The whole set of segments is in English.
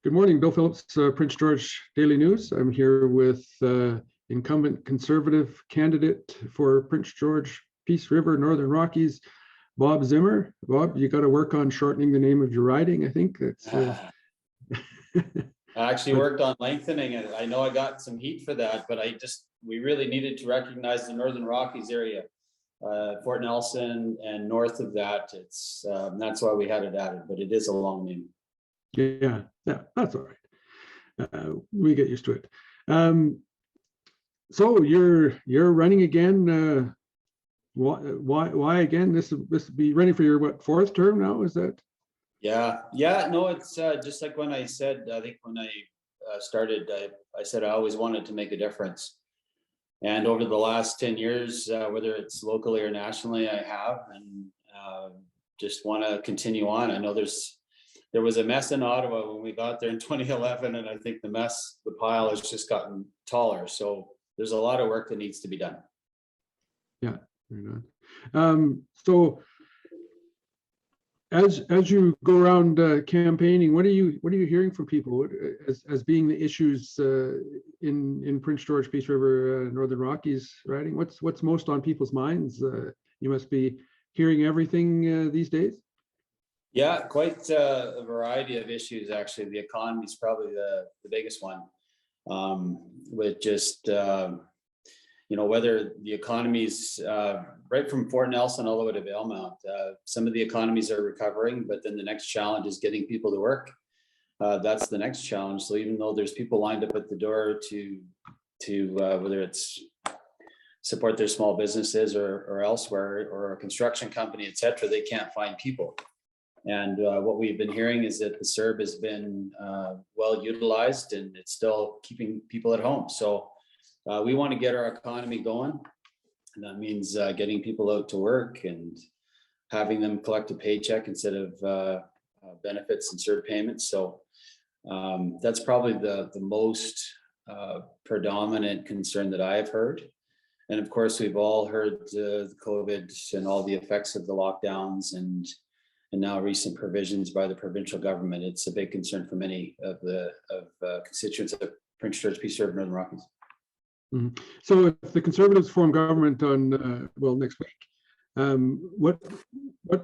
Good morning, Bill Phillips, Prince George Daily News. I'm here with incumbent Conservative candidate for Prince George, Peace River, Northern Rockies, Bob Zimmer. Bob, you got to work on shortening the name of your riding. I think that's. I actually worked on lengthening it. I know I got some heat for that, but we really needed to recognize the Northern Rockies area, Fort Nelson and north of that. That's why we had it added, but it is a long name. Yeah, that's all right. We get used to it. So you're running again. Why again? This will be running for your fourth term now? Is that? Yeah. No, it's just like when I said. I think when I started, I said I always wanted to make a difference. And over the last 10 years, whether it's locally or nationally, I have, and just want to continue on. I know there was a mess in Ottawa when we got there in 2011, and I think the pile has just gotten taller. So there's a lot of work that needs to be done. Yeah, very good. So as you go around campaigning, what are you hearing from people as being the issues in Prince George, Peace River, Northern Rockies riding? What's most on people's minds? You must be hearing everything these days. Yeah, quite a variety of issues, actually. The economy is probably the biggest one, with just, whether the economy's right from Fort Nelson all the way to Valemount. Some of the economies are recovering, but then the next challenge is getting people to work. That's the next challenge. So even though there's people lined up at the door to whether it's support their small businesses or elsewhere, or a construction company, et cetera, they can't find people. And what we've been hearing is that the CERB has been well utilized, and it's still keeping people at home. So we want to get our economy going, and that means getting people out to work and having them collect a paycheck instead of benefits and CERB payments. So that's probably the most predominant concern that I have heard. And of course, we've all heard the COVID and all the effects of the lockdowns and now recent provisions by the provincial government. It's a big concern for many of the constituents of Prince George, Peace River, Northern Rockies. Mm-hmm. So if the Conservatives form government on next week, what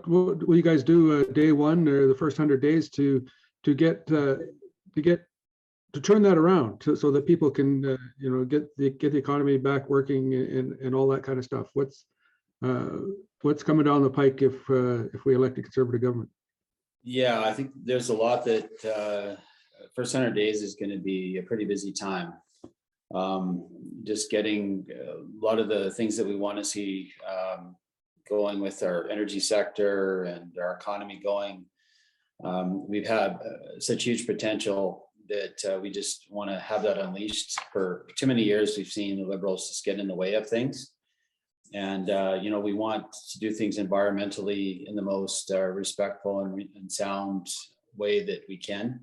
will you guys do day one or the first 100 days to turn that around so that people can get the economy back working and all that kind of stuff? What's coming down the pike if we elect a Conservative government? Yeah, I think there's a lot that first 100 days is going to be a pretty busy time. Just getting a lot of the things that we want to see going with our energy sector and our economy going. We've had such huge potential that we just want to have that unleashed. For too many years, we've seen the Liberals just get in the way of things. And, we want to do things environmentally in the most respectful and sound way that we can.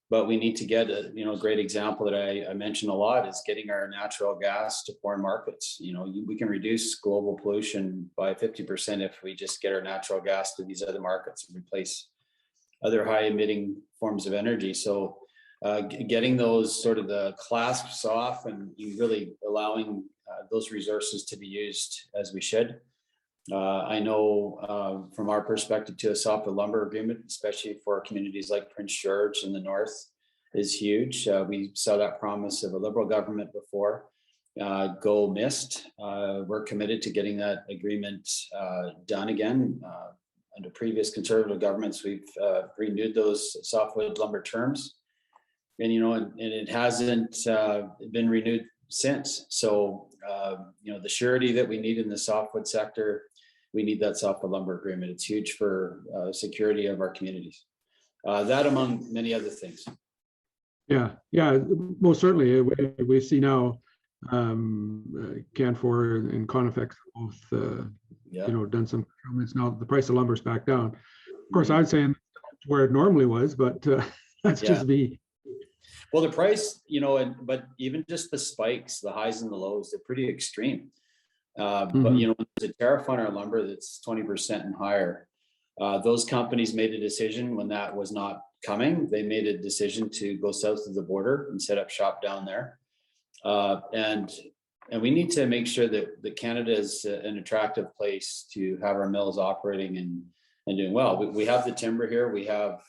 But we need to get a great example that I mentioned a lot is getting our natural gas to foreign markets. We can reduce global pollution by 50% if we just get our natural gas to these other markets and replace other high emitting forms of energy. So getting those sort of the clasps off and really allowing those resources to be used as we should. I know from our perspective to a softwood lumber agreement, especially for communities like Prince George in the north, is huge. We saw that promise of a Liberal government before go missed. We're committed to getting that agreement done again. Under previous Conservative governments, we've renewed those softwood lumber terms. And it hasn't been renewed since. So the surety that we need in the softwood sector, we need that softwood lumber agreement. It's huge for security of our communities. That among many other things. Yeah, most certainly. We see now Canfor and Conifex both done some improvements. Now the price of lumber's back down. Of course, I'd say where it normally was, but that's just me. Well, the price, but even just the spikes, the highs and the lows, they're pretty extreme. But there's a tariff on our lumber that's 20% and higher. Those companies made a decision when that was not coming. They made a decision to go south of the border and set up shop down there. And we need to make sure that Canada is an attractive place to have our mills operating and doing well. We have the timber here. We have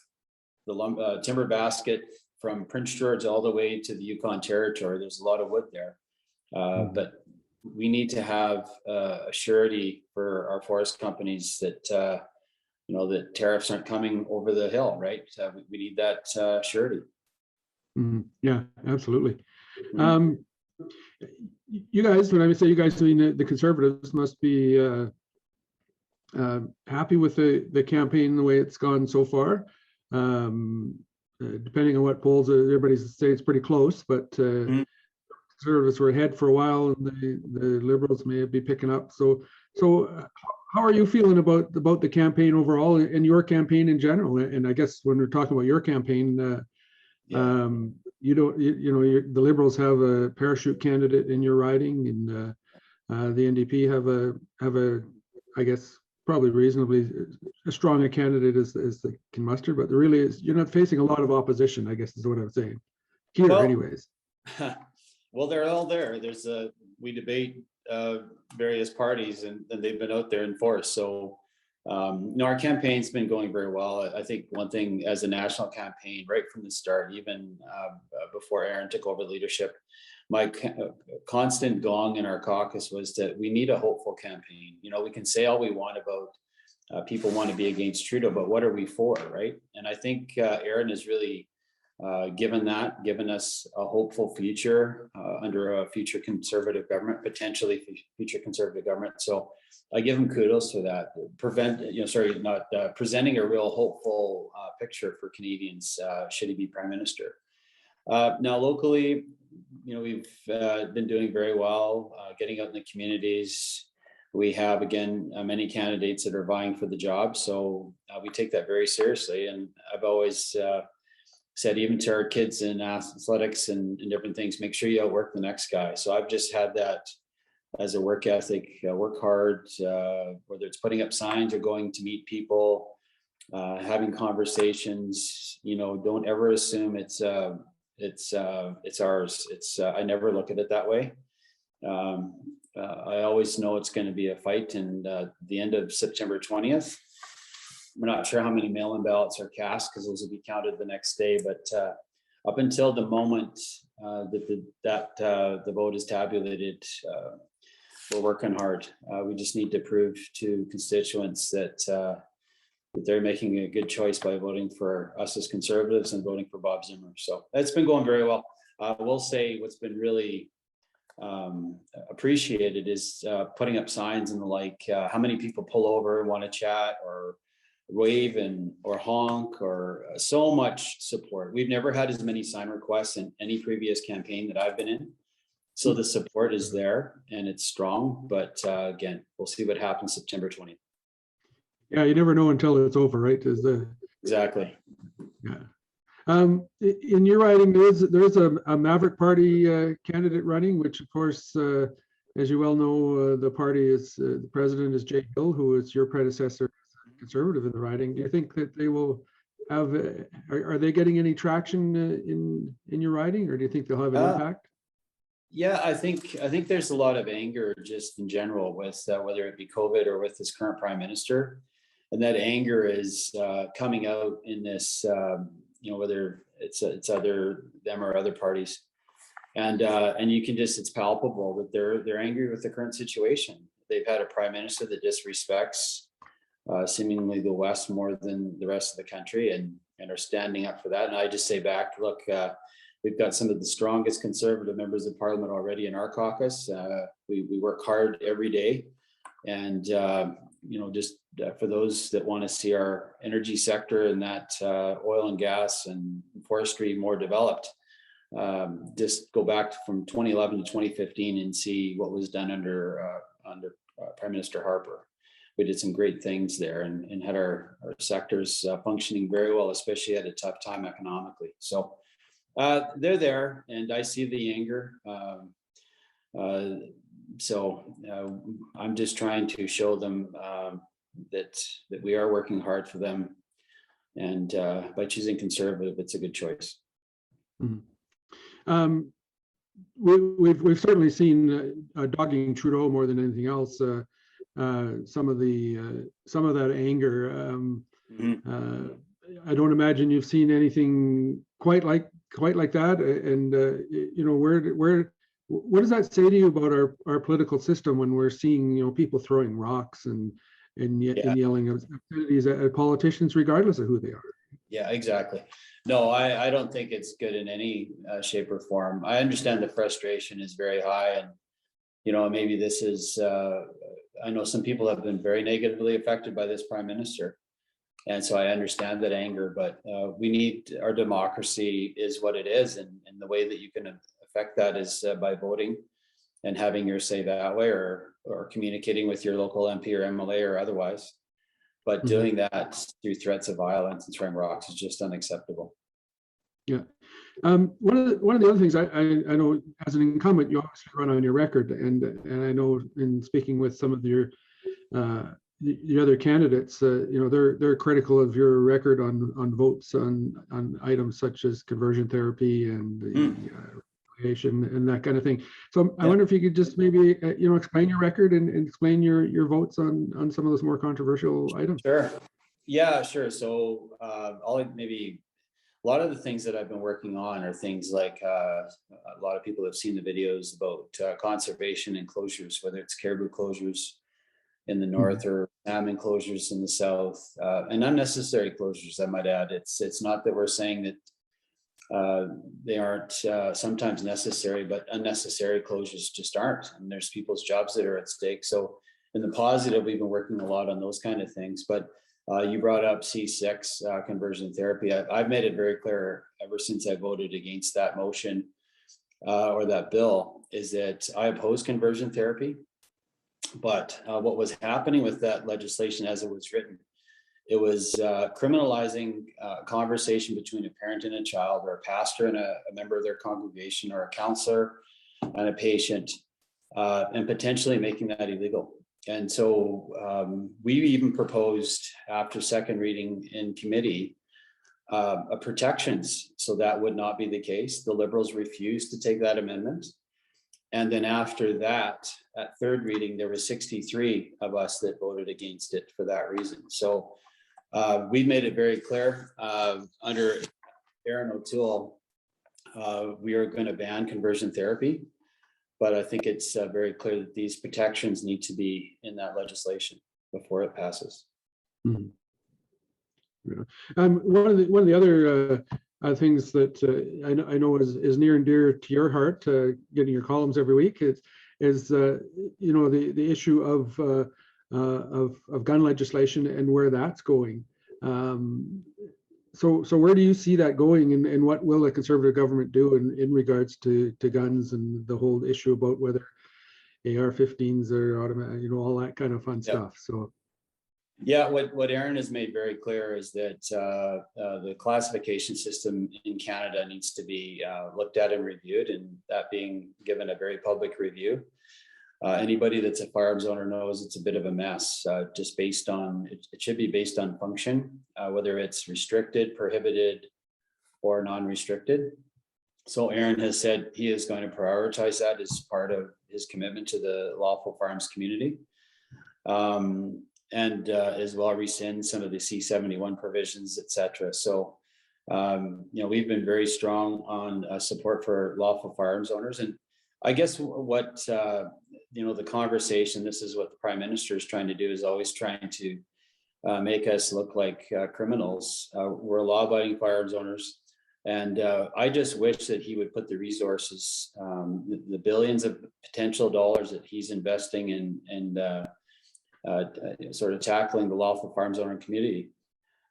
the timber basket from Prince George all the way to the Yukon Territory. There's a lot of wood there. But we need to have a surety for our forest companies that, that tariffs aren't coming over the hill, right? We need that surety. Yeah, absolutely. You guys, when I say you guys, I mean the Conservatives must be happy with the campaign, the way it's gone so far. Depending on what polls, everybody's saying it's pretty close, but Conservatives were ahead for a while, and the Liberals may be picking up. So how are you feeling about the campaign overall and your campaign in general? And I guess when we're talking about your campaign, the Liberals have a parachute candidate in your riding, and the NDP have a I guess probably reasonably as strong a candidate as they can muster, but there really is, you're not facing a lot of opposition, I guess is what I'm saying here, anyways. Well, they're all there. We debate various parties, and they've been out there in force. So our campaign's been going very well. I think one thing as a national campaign, right from the start, even before Aaron took over leadership, my constant gong in our caucus was that we need a hopeful campaign. We can say all we want about people want to be against Trudeau, but what are we for, right? And I think Aaron has really given us a hopeful future under a future Conservative government, potentially future Conservative government. So I give him kudos for that. Presenting a real hopeful picture for Canadians should he be Prime Minister. Now locally, we've been doing very well, getting out in the communities. We have, again, many candidates that are vying for the job. So we take that very seriously. And I've always said, even to our kids in athletics and different things, make sure you outwork the next guy. So I've just had that as a work ethic, work hard, whether it's putting up signs or going to meet people, having conversations. Don't ever assume it's ours. I never look at it that way. I always know it's going to be a fight. And the end of September 20th, we're not sure how many mail-in ballots are cast because those will be counted the next day. But up until the moment that the vote is tabulated, we're working hard. We just need to prove to constituents that they're making a good choice by voting for us as Conservatives and voting for Bob Zimmer. So it's been going very well. We'll say what's been really appreciated is putting up signs and the like. How many people pull over and want to chat or wave or honk, or so much support. We've never had as many sign requests in any previous campaign that I've been in. So the support is there and it's strong. But again, we'll see what happens September 20th. Yeah, you never know until it's over, right? Exactly. Yeah. In your riding, there's a Maverick Party candidate running, which of course, as you well know, the party is the president is Jay Hill, who is your predecessor, Conservative in the riding. Do you think that they will have? Are they getting any traction in your riding, or do you think they'll have an impact? Yeah, I think there's a lot of anger just in general with whether it be COVID or with this current prime minister, and that anger is coming out in this. Whether it's either them or other parties, and you can it's palpable that they're angry with the current situation. They've had a prime minister that disrespects seemingly the West more than the rest of the country, and are standing up for that. And I just say back, look, we've got some of the strongest Conservative members of Parliament already in our caucus. We work hard every day, and for those that want to see our energy sector and that oil and gas and forestry more developed, just go back from 2011 to 2015 and see what was done under Prime Minister Harper. We did some great things there and had our sectors functioning very well, especially at a tough time economically. So they're there, and I see the anger. I'm just trying to show them that we are working hard for them, and by choosing conservative, it's a good choice. Mhm. We've certainly seen dogging Trudeau more than anything else. Some of that anger. Mhm. I don't imagine you've seen anything quite like that. And what does that say to you about our political system when we're seeing people throwing rocks and Yeah. yelling obscenities at politicians, regardless of who they are? Yeah, exactly. No, I don't think it's good in any shape or form. I understand the frustration is very high, and maybe this is. I know some people have been very negatively affected by this prime minister, and so I understand that anger. But we need, our democracy is what it is, and the way that you can affect that is by voting and having your say that way, or communicating with your local MP or MLA or otherwise. But Mhm. doing that through threats of violence and throwing rocks is just unacceptable. Yeah. One of the other things I know, as an incumbent, you obviously run on your record, and I know in speaking with some of your the other candidates, they're critical of your record on votes on items such as conversion therapy and the rehabilitation and that kind of thing. So I wonder if you could just maybe explain your record and explain your votes on some of those more controversial items. Sure. Yeah, sure. So maybe a lot of the things that I've been working on are things like a lot of people have seen the videos about conservation and closures, whether it's caribou closures in the north or salmon closures in the south, and unnecessary closures, I might add. It's not that we're saying that they aren't sometimes necessary, but unnecessary closures just aren't. And there's people's jobs that are at stake. So in the positive, we've been working a lot on those kind of things. But you brought up C6 conversion therapy. I've made it very clear ever since I voted against that motion or that bill is that I oppose conversion therapy. But what was happening with that legislation as it was written, it was criminalizing conversation between a parent and a child, or a pastor and a member of their congregation, or a counselor and a patient, and potentially making that illegal. And so we even proposed, after second reading in committee, protections so that would not be the case. The Liberals refused to take that amendment. And then after that, at third reading, there were 63 of us that voted against it for that reason. So we've made it very clear under Aaron O'Toole, we are going to ban conversion therapy. But I think it's very clear that these protections need to be in that legislation before it passes. Mm-hmm. Yeah. One of the other things that I know is near and dear to your heart, getting your columns every week, is the issue of gun legislation and where that's going. So where do you see that going, and what will the Conservative government do in regards to guns and the whole issue about whether AR-15s are automatic, all that kind of fun stuff? So. Yeah, what Aaron has made very clear is that the classification system in Canada needs to be looked at and reviewed, and that being given a very public review. Anybody that's a firearms owner knows it's a bit of a mess, just based on, it should be based on function, whether it's restricted, prohibited, or non-restricted. So Aaron has said he is going to prioritize that as part of his commitment to the lawful firearms community. And as well rescind some of the C-71 provisions, et cetera. So, we've been very strong on support for lawful firearms owners. And I guess what, the conversation, this is what the Prime Minister is trying to do, is always trying to make us look like criminals. We're law-abiding firearms owners. And I just wish that he would put the resources, the billions of potential dollars that he's investing in sort of tackling the lawful firearms owner community,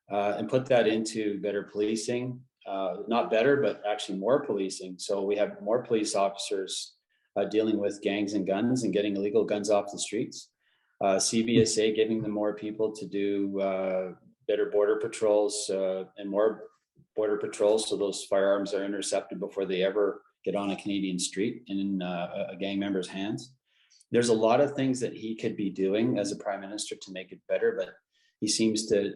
and put that into better policing, not better, but actually more policing. So we have more police officers dealing with gangs and guns and getting illegal guns off the streets. CBSA giving them more people to do better border patrols and more border patrols, so those firearms are intercepted before they ever get on a Canadian street and in a gang member's hands. there's a lot of things that he could be doing as a prime minister to make it better, but he seems to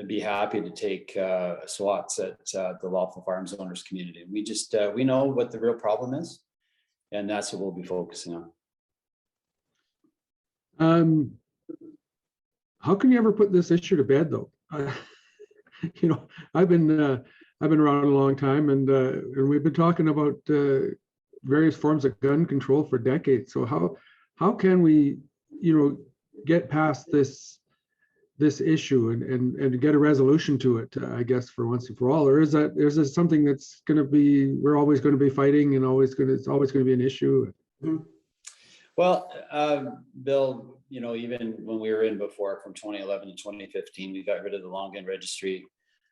be happy to take swats at the lawful firearms owners community. We just we know what the real problem is, and that's what we'll be focusing on. How can you ever put this issue to bed, though? You know, I've been around a long time, and we've been talking about various forms of gun control for decades. So how can we, you know, get past this issue and get a resolution to it? I guess for once and for all, or is this something that's going to be, we're always going to be fighting and it's always going to be an issue? Mm-hmm. Well, Bill, you know, even when we were in before, from 2011 to 2015, we got rid of the long gun registry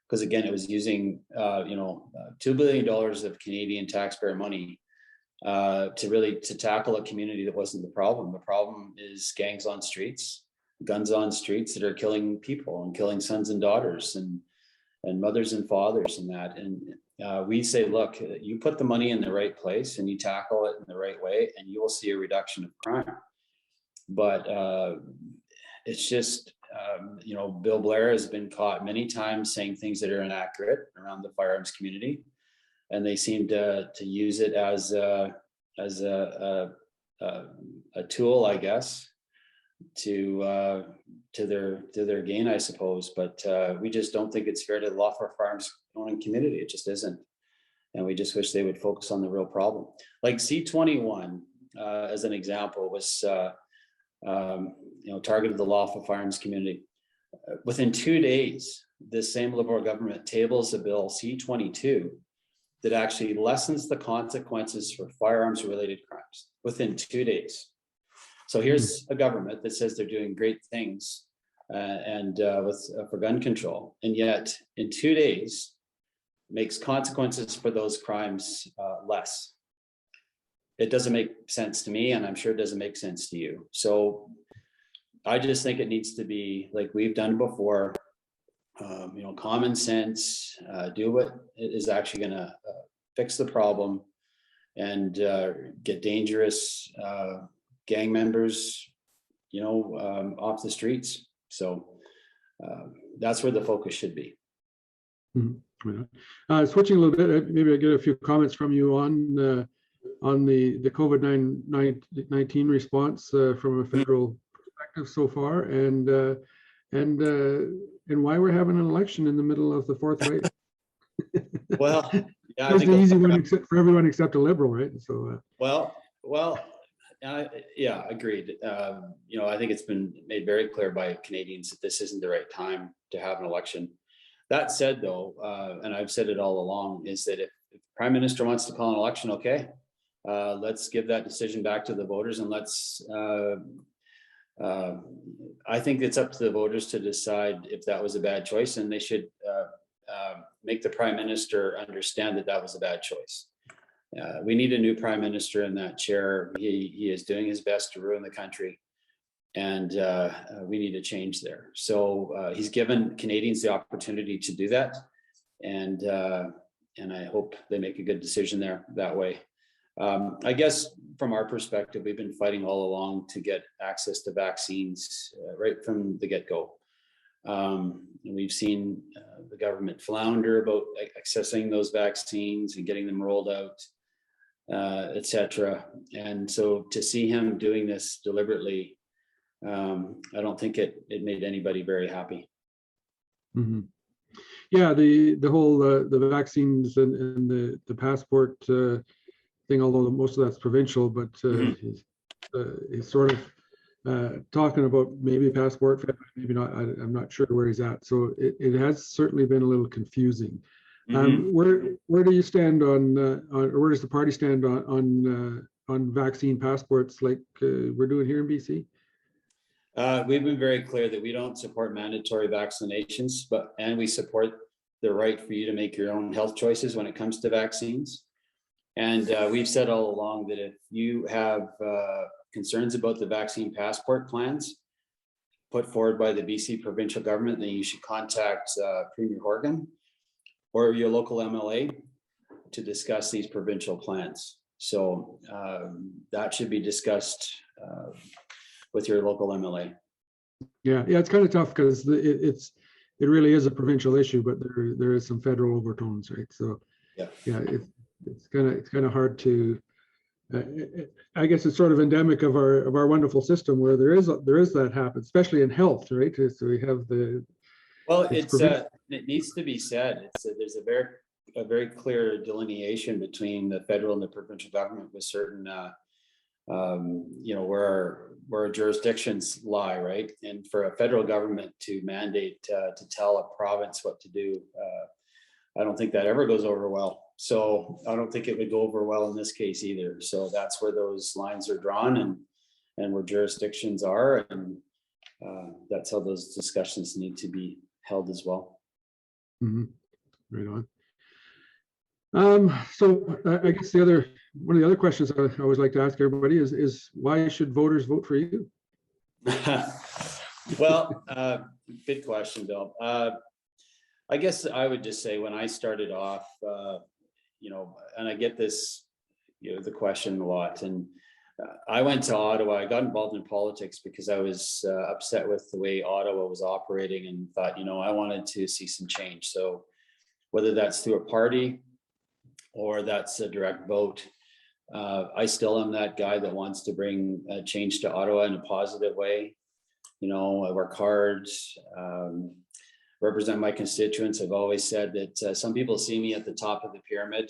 because, again, it was using, $2 billion of Canadian taxpayer money to tackle a community that wasn't the problem. The problem is gangs on streets, guns on streets that are killing people and killing sons and daughters and mothers and fathers and that. And we say, look, you put the money in the right place and you tackle it in the right way, and you will see a reduction of crime. But it's just, Bill Blair has been caught many times saying things that are inaccurate around the firearms community, and they seem to use it as a tool, I guess, to their gain, I suppose. But we just don't think it's fair to the lawful firearms owning community. It just isn't, and we just wish they would focus on the real problem. Like C-21, as an example, was targeted the lawful firearms community. Within 2 days, this same Liberal government tables a bill, C-22, that actually lessens the consequences for firearms-related crimes within 2 days. So here's a government that says they're doing great things for gun control, and yet in 2 days makes consequences for those crimes less. It doesn't make sense to me, and I'm sure it doesn't make sense to you. So I just think it needs to be like we've done before. Common sense, do what is actually going to fix the problem and get dangerous gang members, off the streets. So that's where the focus should be. Mm-hmm. Switching a little bit, maybe I get a few comments from you on the COVID-19 response from a federal perspective so far, and why we're having an election in the middle of the fourth wave. Well, yeah, it's the easy one for everyone except a Liberal, right? So yeah, agreed. I think it's been made very clear by Canadians that this isn't the right time to have an election. That said, though, and I've said it all along, is that if the Prime Minister wants to call an election, okay, let's give that decision back to the voters, and I think it's up to the voters to decide if that was a bad choice, and they should make the Prime Minister understand that that was a bad choice. We need a new Prime Minister in that chair. He is doing his best to ruin the country, and we need a change there. So he's given Canadians the opportunity to do that, and I hope they make a good decision that way. I guess from our perspective, we've been fighting all along to get access to vaccines right from the get-go. And we've seen the government flounder about accessing those vaccines and getting them rolled out, et cetera. And so to see him doing this deliberately, I don't think it made anybody very happy. Mm-hmm. Yeah, the whole the vaccines and the passport thing, although most of that's provincial, but he's sort of talking about maybe passport, maybe not. I'm not sure where he's at. So it has certainly been a little confusing. Mm-hmm. Where do you stand on or where does the party stand on vaccine passports like we're doing here in BC? We've been very clear that we don't support mandatory vaccinations, and we support the right for you to make your own health choices when it comes to vaccines. And we've said all along that if you have concerns about the vaccine passport plans put forward by the BC provincial government, then you should contact Premier Horgan or your local MLA to discuss these provincial plans. So that should be discussed with your local MLA. Yeah, it's kind of tough because it really is a provincial issue, but there is some federal overtones, right? So Yeah, it's kind of hard to. I guess it's sort of endemic of our wonderful system where there is that happen, especially in health, right? So we have it needs to be said. There's a very clear delineation between the federal and the provincial government with certain where our jurisdictions lie, right? And for a federal government to mandate to tell a province what to do, I don't think that ever goes over well. So I don't think it would go over well in this case either. So that's where those lines are drawn and where jurisdictions are, and that's how those discussions need to be held as well. Mm-hmm. Right on. So I guess one of the other questions I always like to ask everybody is why should voters vote for you? Well, good question, Bill. I guess I would just say when I started off, and I get this, the question a lot. And I went to Ottawa. I got involved in politics because I was upset with the way Ottawa was operating and thought, I wanted to see some change. So whether that's through a party or that's a direct vote, I still am that guy that wants to bring change to Ottawa in a positive way. I work hard, represent my constituents. I've always said that some people see me at the top of the pyramid,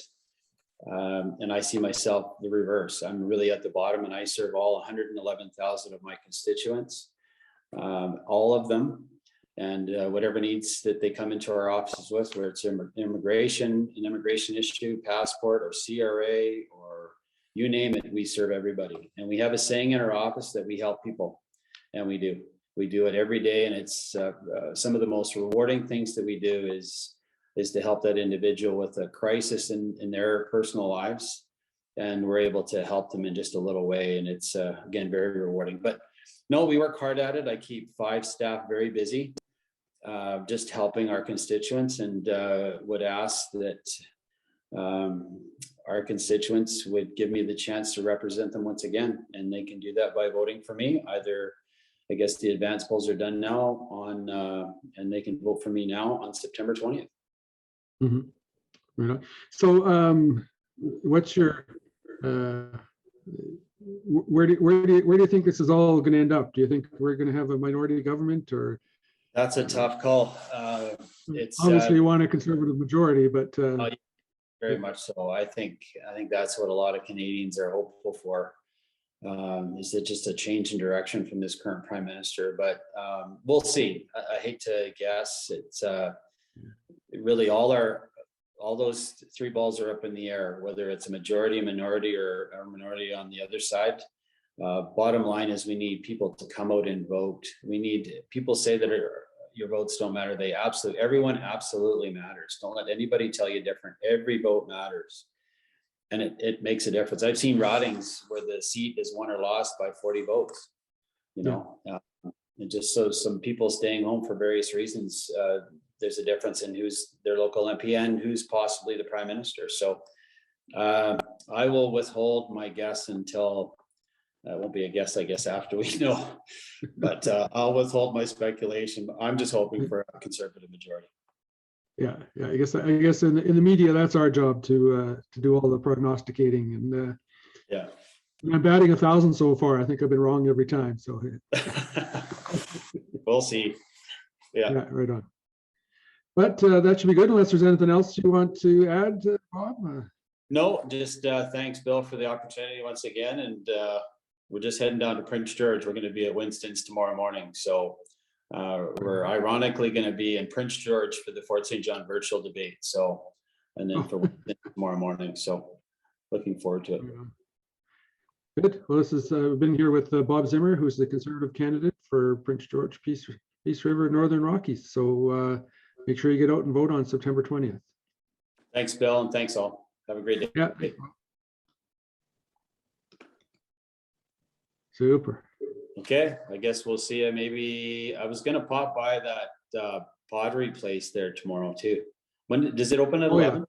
and I see myself the reverse. I'm really at the bottom, and I serve all 111,000 of my constituents, all of them, and whatever needs that they come into our offices with, whether it's an immigration issue, passport, or CRA, or you name it, we serve everybody. And we have a saying in our office that we help people, and we do. We do it every day, and it's some of the most rewarding things that we do is to help that individual with a crisis in their personal lives, and we're able to help them in just a little way, and it's again very rewarding. But no, we work hard at it. I keep 5 staff very busy, just helping our constituents, and would ask that our constituents would give me the chance to represent them once again, and they can do that by voting for me. Either, I guess the advance polls are done now and they can vote for me now on September 20th. Mm-hmm. Right. So what's your where do you think this is all going to end up? Do you think we're going to have a minority government, or? That's a tough call. It's obviously you want a conservative majority, but very much so. I think that's what a lot of Canadians are hopeful for. Is it just a change in direction from this current prime minister? But we'll see. I hate to guess. It's really all those 3 balls are up in the air, whether it's a majority, a minority, or a minority on the other side. Bottom line is we need people to come out and vote. We need people say that your votes don't matter. Everyone absolutely matters. Don't let anybody tell you different. Every vote matters. And it makes a difference. I've seen ridings where the seat is won or lost by 40 votes, and just so some people staying home for various reasons, there's a difference in who's their local MP and who's possibly the prime minister. So I will withhold my guess until, it won't be a guess, I guess, after we know, but I'll withhold my speculation. I'm just hoping for a conservative majority. Yeah. I guess in the media, that's our job to do all the prognosticating, and yeah. I'm batting 1,000 so far. I think I've been wrong every time. So we'll see. Yeah, right on. But that should be good, unless there's anything else you want to add, Bob. No, just thanks, Bill, for the opportunity once again, and we're just heading down to Prince George. We're going to be at Winston's tomorrow morning, so. We're ironically going to be in Prince George for the Fort St. John virtual debate. So, and then for tomorrow morning. So, looking forward to it. Good. Well, we've been here with Bob Zimmer, who's the Conservative candidate for Prince George, Peace River, Northern Rockies. So, make sure you get out and vote on September 20th. Thanks, Bill, and thanks all. Have a great day. Yeah. Super. Okay, I guess we'll see you. Maybe I was gonna pop by that pottery place there tomorrow too. When does it open at 11?